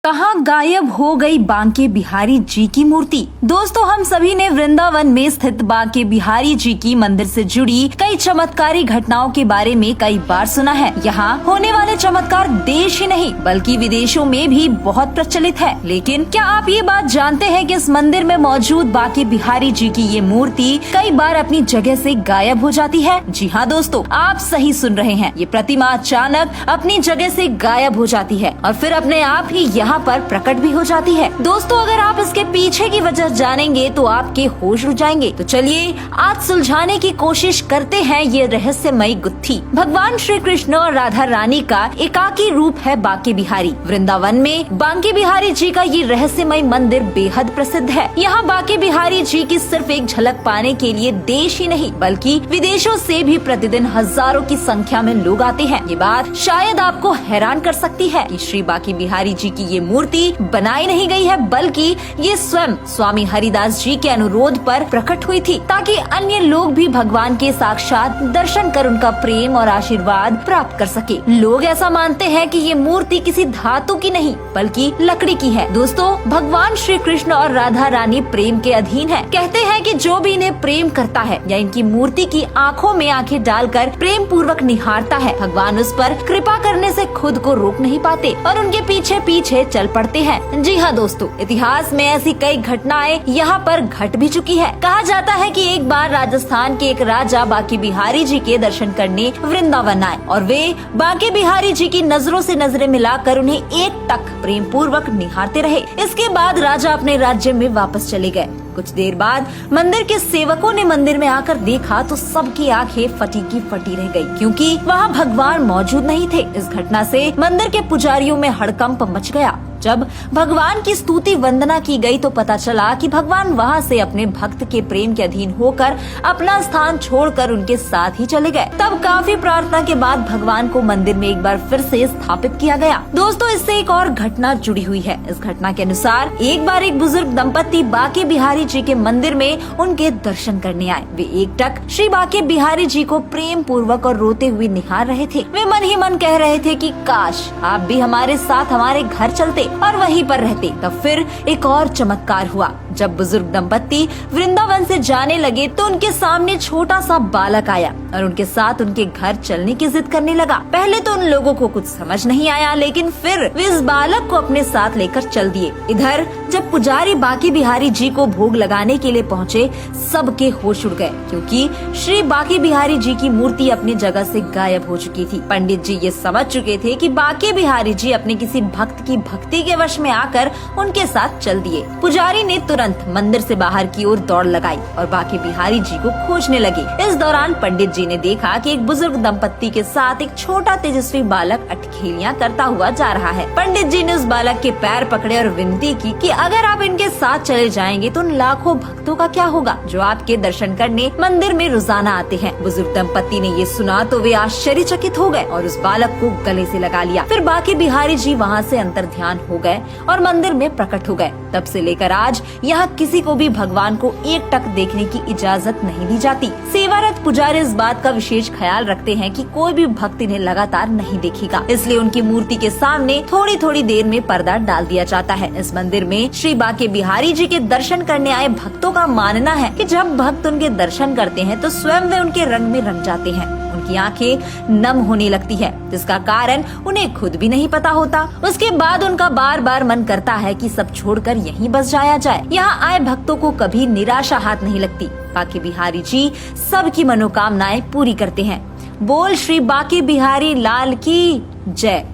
कहाँ गायब हो गई बांके बिहारी जी की मूर्ति। दोस्तों, हम सभी ने वृंदावन में स्थित बांके बिहारी जी की मंदिर से जुड़ी कई चमत्कारी घटनाओं के बारे में कई बार सुना है। यहाँ होने वाले चमत्कार देश ही नहीं बल्कि विदेशों में भी बहुत प्रचलित है। लेकिन क्या आप ये बात जानते हैं कि इस मंदिर में मौजूद बांके बिहारी जी की ये मूर्ति कई बार अपनी जगह से गायब हो जाती है। जी हाँ दोस्तों, आप सही सुन रहे हैं। ये प्रतिमा अचानक अपनी जगह से गायब हो जाती है और फिर अपने आप ही यहाँ पर प्रकट भी हो जाती है। दोस्तों, अगर आप इसके पीछे की वजह जानेंगे तो आपके होश उड़ जाएंगे। तो चलिए आज सुलझाने की कोशिश करते हैं ये रहस्यमयी गुत्थी। भगवान श्री कृष्ण और राधा रानी का एकाकी रूप है बांके बिहारी। वृंदावन में बांके बिहारी जी का ये रहस्यमयी मंदिर बेहद प्रसिद्ध है। यहाँ बांके बिहारी जी की सिर्फ एक झलक पाने के लिए देश ही नहीं बल्कि विदेशों से भी प्रतिदिन हजारों की संख्या में लोग आते हैं। ये बात शायद आपको हैरान कर सकती है कि श्री बांके बिहारी जी की ये मूर्ति बनाई नहीं गई है बल्कि ये स्वयं स्वामी हरिदास जी के अनुरोध पर प्रकट हुई थी ताकि अन्य लोग भी भगवान के साक्षात दर्शन कर उनका प्रेम और आशीर्वाद प्राप्त कर सके। लोग ऐसा मानते हैं कि ये मूर्ति किसी धातु की नहीं बल्कि लकड़ी की है। दोस्तों, भगवान श्री कृष्ण और राधा रानी प्रेम के अधीन है। कहते हैं कि जो भी इन्हें प्रेम करता है या इनकी मूर्ति की आंखों में आंखें डालकर प्रेम पूर्वक निहारता है, भगवान उस पर कृपा करने से खुद को रोक नहीं पाते और उनके पीछे पीछे चल पड़ते हैं। जी हाँ दोस्तों, इतिहास में ऐसी कई घटनाएं यहाँ पर घट भी चुकी है। कहा जाता है कि एक बार राजस्थान के एक राजा बांके बिहारी जी के दर्शन करने वृंदावन आए और वे बांके बिहारी जी की नजरों से नजरें मिलाकर उन्हें एक टक प्रेम पूर्वक निहारते रहे। इसके बाद राजा अपने राज्य में वापस चले गए। कुछ देर बाद मंदिर के सेवकों ने मंदिर में आकर देखा तो सबकी आंखें फटी की फटी रह गई क्योंकि वहाँ भगवान मौजूद नहीं थे। इस घटना से मंदिर के पुजारियों में हड़कंप मच गया। जब भगवान की स्तुति वंदना की गई तो पता चला कि भगवान वहां से अपने भक्त के प्रेम के अधीन होकर अपना स्थान छोड़कर उनके साथ ही चले गए। तब काफी प्रार्थना के बाद भगवान को मंदिर में एक बार फिर से स्थापित किया गया। दोस्तों, इससे एक और घटना जुड़ी हुई है। इस घटना के अनुसार एक बार एक बुजुर्ग दंपत्ति बांके बिहारी जी के मंदिर में उनके दर्शन करने आए। वे एकटक श्री बांके बिहारी जी को प्रेम पूर्वक और रोते हुए निहार रहे थे। वे मन ही मन कह रहे थे कि काश आप भी हमारे साथ हमारे घर चलते और वहीं पर रहते। तब फिर एक और चमत्कार हुआ। जब बुजुर्ग दंपत्ति वृंदावन से जाने लगे तो उनके सामने छोटा सा बालक आया और उनके साथ उनके घर चलने की जिद करने लगा। पहले तो उन लोगों को कुछ समझ नहीं आया, लेकिन फिर वे इस बालक को अपने साथ लेकर चल दिए। इधर जब पुजारी बांके बिहारी जी को भोग लगाने के लिए पहुँचे, सबके होश उड़ गए क्योंकि श्री बांके बिहारी जी की मूर्ति अपनी जगह से गायब हो चुकी थी। पंडित जी ये समझ चुके थे कि बांके बिहारी जी अपने किसी भक्त की भक्ति के वश में आकर उनके साथ चल दिए। पुजारी ने तुरंत मंदिर से बाहर की ओर दौड़ लगाई और बांके बिहारी जी को खोजने लगे। इस दौरान पंडित जी ने देखा कि एक बुजुर्ग दंपत्ति के साथ एक छोटा तेजस्वी बालक अटखेलियां करता हुआ जा रहा है। पंडित जी ने उस बालक के पैर पकड़े और विनती की कि अगर आप इनके साथ चले जाएंगे तो उन लाखों भक्तों का क्या होगा जो आपके दर्शन करने मंदिर में रोजाना आते हैं। बुजुर्ग दंपत्ति ने ये सुना तो वे आश्चर्यचकित हो गए और उस बालक को गले से लगा लिया। फिर बांके बिहारी जी वहाँ से अंतर ध्यान हो गए और मंदिर में प्रकट हो गए। तब से लेकर आज यहाँ किसी को भी भगवान को एक टक देखने की इजाजत नहीं दी जाती। सेवारत पुजारी इस बात का विशेष ख्याल रखते हैं कि कोई भी भक्त इन्हें लगातार नहीं देखेगा, इसलिए उनकी मूर्ति के सामने थोड़ी थोड़ी देर में पर्दा डाल दिया जाता है। इस मंदिर में श्री बांके बिहारी जी के दर्शन करने आए भक्तों का मानना है कि जब भक्त उनके दर्शन करते हैं तो स्वयं वे उनके रंग में रंग जाते हैं। उनकी आंखें नम होने लगती है जिसका कारण उन्हें खुद भी नहीं पता होता। उसके बाद उनका बार बार मन करता है कि सब छोड़कर यहीं बस जाया जाए। यहाँ आए भक्तों को कभी निराशा हाथ नहीं लगती। बांके बिहारी जी सबकी मनोकामनाएं पूरी करते हैं। बोल श्री बांके बिहारी लाल की जय।